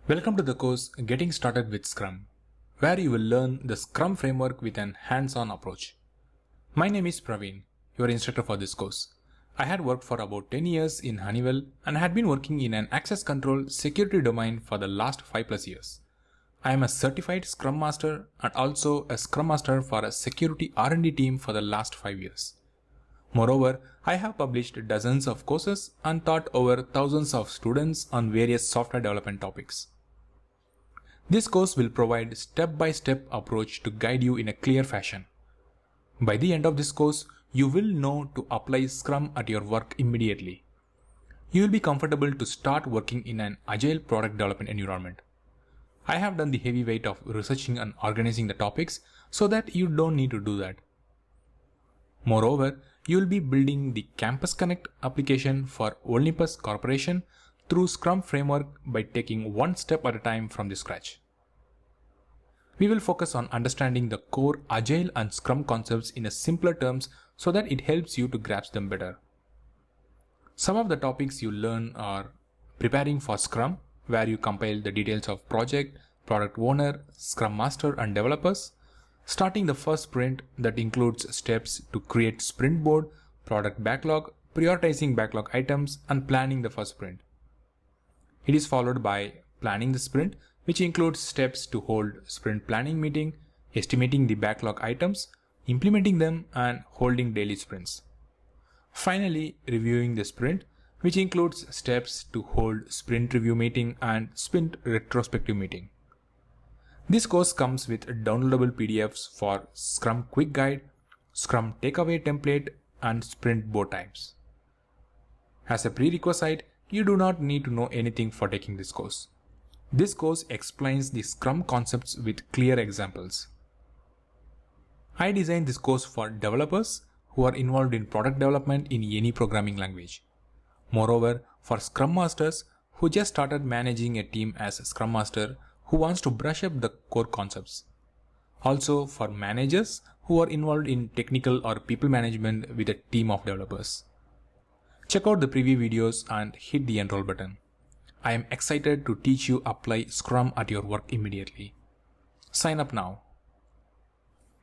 Welcome to the course Getting Started with Scrum, where you will learn the Scrum framework with an hands-on approach. My name is Praveen, your instructor for this course. I had worked for about 10 years in Honeywell and had been working in an access control security domain for the last 5+ years. I am a certified Scrum Master and also a Scrum Master for a security R&D team for the last 5 years. Moreover, I have published dozens of courses and taught over thousands of students on various software development topics. This course will provide step-by-step approach to guide you in a clear fashion. By the end of this course, you will know to apply Scrum at your work immediately. You will be comfortable to start working in an agile product development environment. I have done the heavy weight of researching and organizing the topics so that you don't need to do that. Moreover, you will be building the Campus Connect application for Olympus Corporation through Scrum framework by taking one step at a time from the scratch. We will focus on understanding the core Agile and Scrum concepts in a simpler terms so that it helps you to grasp them better. Some of the topics you learn are preparing for Scrum, where you compile the details of project, product owner, Scrum Master and developers, starting the first sprint that includes steps to create sprint board, product backlog, prioritizing backlog items and planning the first sprint. It is followed by planning the sprint, which includes steps to hold sprint planning meeting, estimating the backlog items, implementing them, and holding daily sprints. Finally, reviewing the sprint, which includes steps to hold sprint review meeting and sprint retrospective meeting. This course comes with downloadable PDFs for Scrum Quick Guide, Scrum Takeaway Template, and Sprint Board Types. As a prerequisite, you do not need to know anything for taking this course. This course explains the Scrum concepts with clear examples. I designed this course for developers who are involved in product development in any programming language. Moreover, for Scrum Masters who just started managing a team as a Scrum Master who wants to brush up the core concepts. Also for managers who are involved in technical or people management with a team of developers. Check out the preview videos and hit the enroll button. I am excited to teach you apply Scrum at your work immediately. Sign up now.